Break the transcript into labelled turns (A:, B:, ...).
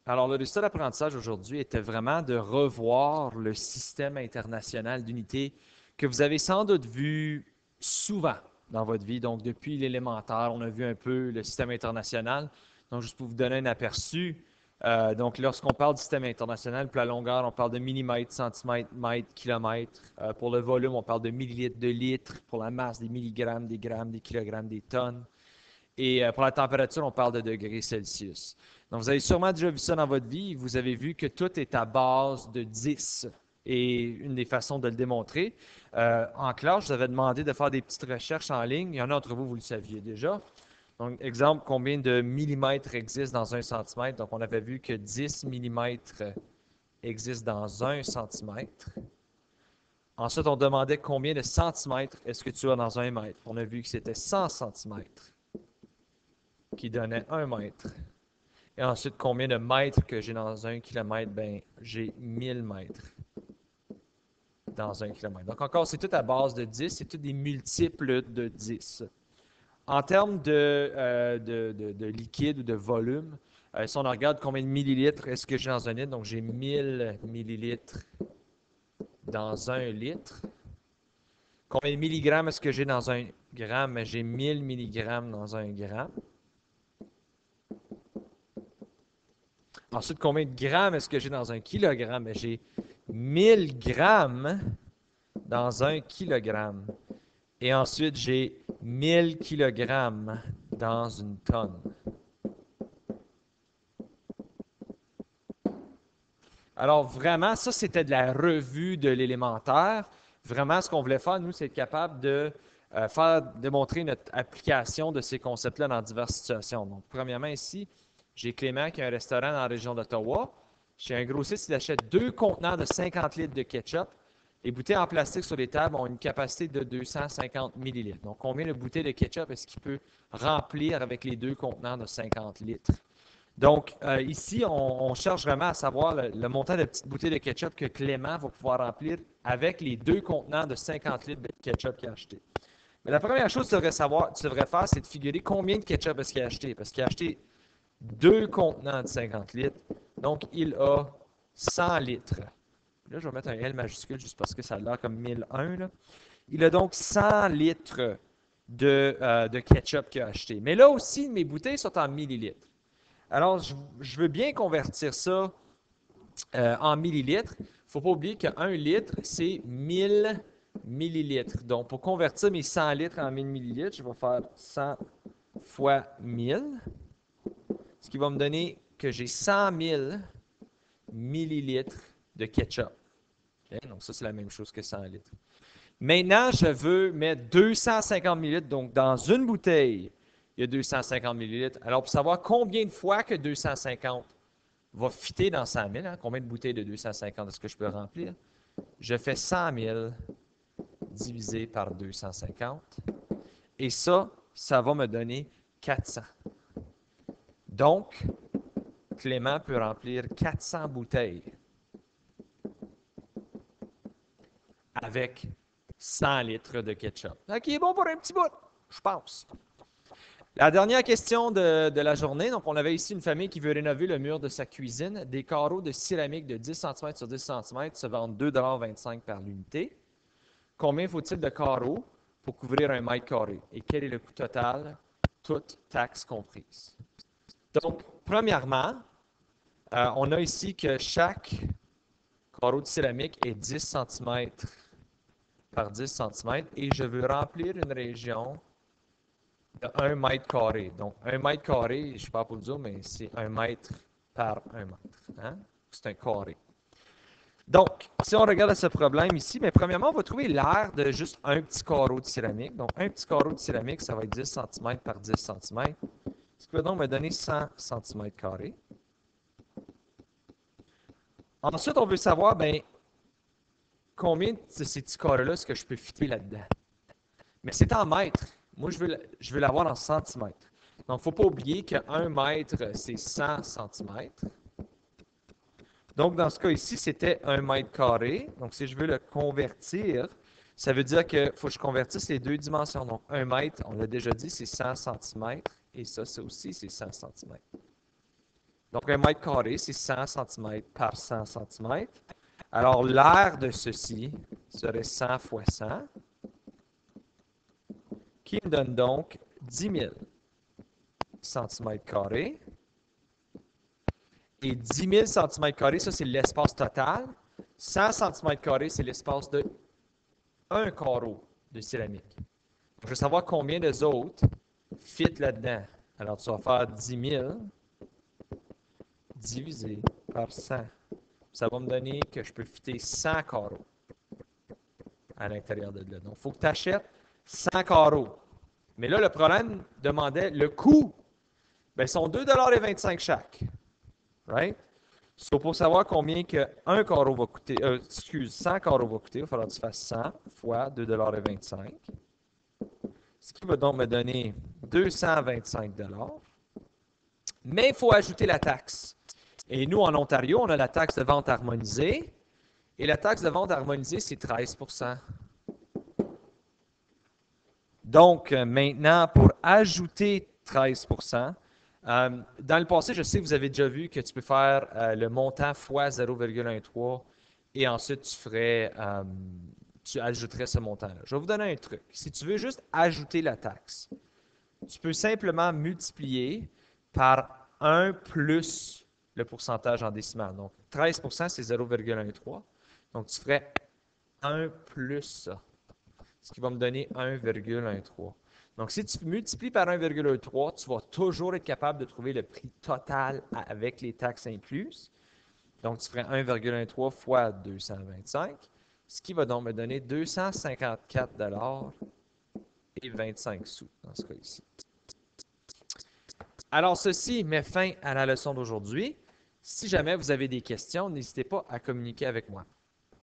A: Alors, le résultat d'apprentissage aujourd'hui était vraiment de revoir le système international d'unité que vous avez sans doute vu souvent dans votre vie. Donc, depuis l'élémentaire, on a vu un peu le système international. Donc, juste pour vous donner un aperçu, donc lorsqu'on parle du système international, pour la longueur, on parle de millimètres, centimètres, mètres, kilomètres. Pour le volume, on parle de millilitres, de litres. Pour la masse, des milligrammes, des grammes, des kilogrammes, des tonnes. Et pour la température, on parle de degrés Celsius. Donc, vous avez sûrement déjà vu ça dans votre vie. Vous avez vu que tout est à base de 10. Et une des façons de le démontrer, en classe, je vous avais demandé de faire des petites recherches en ligne. Il y en a d'entre vous, vous le saviez déjà. Donc, exemple, combien de millimètres existent dans un centimètre? Donc, on avait vu que 10 millimètres existent dans un centimètre. Ensuite, on demandait combien de centimètres est-ce que tu as dans un mètre. On a vu que c'était 100 centimètres qui donnait 1 mètre. Et ensuite, combien de mètres que j'ai dans 1 kilomètre? Ben, j'ai 1000 mètres dans 1 kilomètre. Donc encore, c'est tout à base de 10, c'est tout des multiples de 10. En termes de liquide ou de volume, si on regarde combien de millilitres est-ce que j'ai dans un litre, donc j'ai 1000 millilitres dans 1 litre. Combien de milligrammes est-ce que j'ai dans 1 gramme? J'ai 1000 milligrammes dans 1 gramme. Ensuite, combien de grammes est-ce que j'ai dans 1 kilogramme? J'ai 1000 grammes dans 1 kilogramme. Et ensuite, j'ai 1000 kilogrammes dans une tonne. Alors, vraiment, ça, c'était de la revue de l'élémentaire. Vraiment, ce qu'on voulait faire, nous, c'est être capable de démontrer notre application de ces concepts-là dans diverses situations. Donc, premièrement, ici, j'ai Clément qui a un restaurant dans la région d'Ottawa. Chez un grossiste, il achète 2 contenants de 50 litres de ketchup. Les bouteilles en plastique sur les tables ont une capacité de 250 millilitres. Donc, combien de bouteilles de ketchup est-ce qu'il peut remplir avec les 2 contenants de 50 litres? Donc, ici, on cherche vraiment à savoir le montant de petites bouteilles de ketchup que Clément va pouvoir remplir avec les 2 contenants de 50 litres de ketchup qu'il a acheté. Mais la première chose que tu devrais faire, c'est de figurer combien de ketchup est-ce qu'il a acheté. Parce qu'il a acheté 2 contenants de 50 litres. Donc, il a 100 litres. Là, je vais mettre un L majuscule juste parce que ça a l'air comme 1001. Là. Il a donc 100 litres de ketchup qu'il a acheté. Mais là aussi, mes bouteilles sont en millilitres. Alors, je veux bien convertir ça en millilitres. Il ne faut pas oublier qu'un litre, c'est 1000 millilitres. Donc, pour convertir mes 100 litres en 1000 millilitres, je vais faire 100 fois 1000, ce qui va me donner que j'ai 100 000 millilitres de ketchup. Okay? Donc, ça, c'est la même chose que 100 litres. Maintenant, je veux mettre 250 millilitres. Donc, dans une bouteille, il y a 250 millilitres. Alors, pour savoir combien de fois que 250 va fitter dans 100 000, hein, combien de bouteilles de 250 est-ce que je peux remplir? Je fais 100 000 divisé par 250. Et ça va me donner 400. Donc, Clément peut remplir 400 bouteilles avec 100 litres de ketchup. Qui est bon pour un petit bout, je pense. La dernière question de la journée. Donc, on avait ici une famille qui veut rénover le mur de sa cuisine. Des carreaux de céramique de 10 cm sur 10 cm se vendent 2,25 $ par l'unité. Combien faut-il de carreaux pour couvrir un mètre carré? Et quel est le coût total, toutes taxes comprises? Donc, premièrement, on a ici que chaque carreau de céramique est 10 cm par 10 cm et je veux remplir une région de 1 mètre carré. Donc, 1 mètre carré, je ne sais pas pour le dire, mais c'est 1 mètre par 1 mètre. Hein? C'est un carré. Donc, si on regarde ce problème ici, mais premièrement, on va trouver l'aire de juste un petit carreau de céramique. Donc, un petit carreau de céramique, ça va être 10 cm par 10 cm. Ce qui va donc me donner 100 cm². Ensuite, on veut savoir, bien, combien de ces petits carrés-là est-ce que je peux fitter là-dedans? Mais c'est en mètres. Moi, je veux l'avoir en centimètres. Donc, il ne faut pas oublier qu'un mètre, c'est 100 centimètres. Donc, dans ce cas ici, c'était 1 mètre carré. Donc, si je veux le convertir, ça veut dire qu'il faut que je convertisse les deux dimensions. Donc, 1 mètre, on l'a déjà dit, c'est 100 centimètres. Et ça aussi, c'est 100 centimètres. Donc, un mètre carré, c'est 100 cm par 100 cm. Alors, l'aire de ceci serait 100 fois 100, qui me donne donc 10 000 cm². Et 10 000 cm², ça, c'est l'espace total. 100 cm², c'est l'espace de un carreau de céramique. Je veux savoir combien de autres fit là-dedans. Alors, tu vas faire 10 000 divisé par 100. Ça va me donner que je peux fitter 100 carreaux à l'intérieur de là. Donc, il faut que tu achètes 100 carreaux. Mais là, le problème demandait le coût. Bien, ils sont 2,25 $ chaque. Right? So, pour savoir combien que un carreau va coûter, 100 carreaux va coûter, il va falloir que tu fasses 100 fois 2,25 $. Ce qui va donc me donner 225 $. Mais il faut ajouter la taxe. Et nous, en Ontario, on a la taxe de vente harmonisée. Et la taxe de vente harmonisée, c'est 13 %. Donc, maintenant, pour ajouter 13 %, dans le passé, je sais que vous avez déjà vu que tu peux faire le montant fois 0,13 et ensuite tu ajouterais ce montant-là. Je vais vous donner un truc. Si tu veux juste ajouter la taxe, tu peux simplement multiplier par 1 plus le pourcentage en décimal. Donc, 13 %, c'est 0,13. Donc, tu ferais 1 plus ça, ce qui va me donner 1,13. Donc, si tu multiplies par 1,3, tu vas toujours être capable de trouver le prix total avec les taxes incluses. Donc, tu ferais 1,13 fois 225, ce qui va donc me donner 254 $ et 25 sous dans ce cas-ci. Alors, ceci met fin à la leçon d'aujourd'hui. Si jamais vous avez des questions, n'hésitez pas à communiquer avec moi.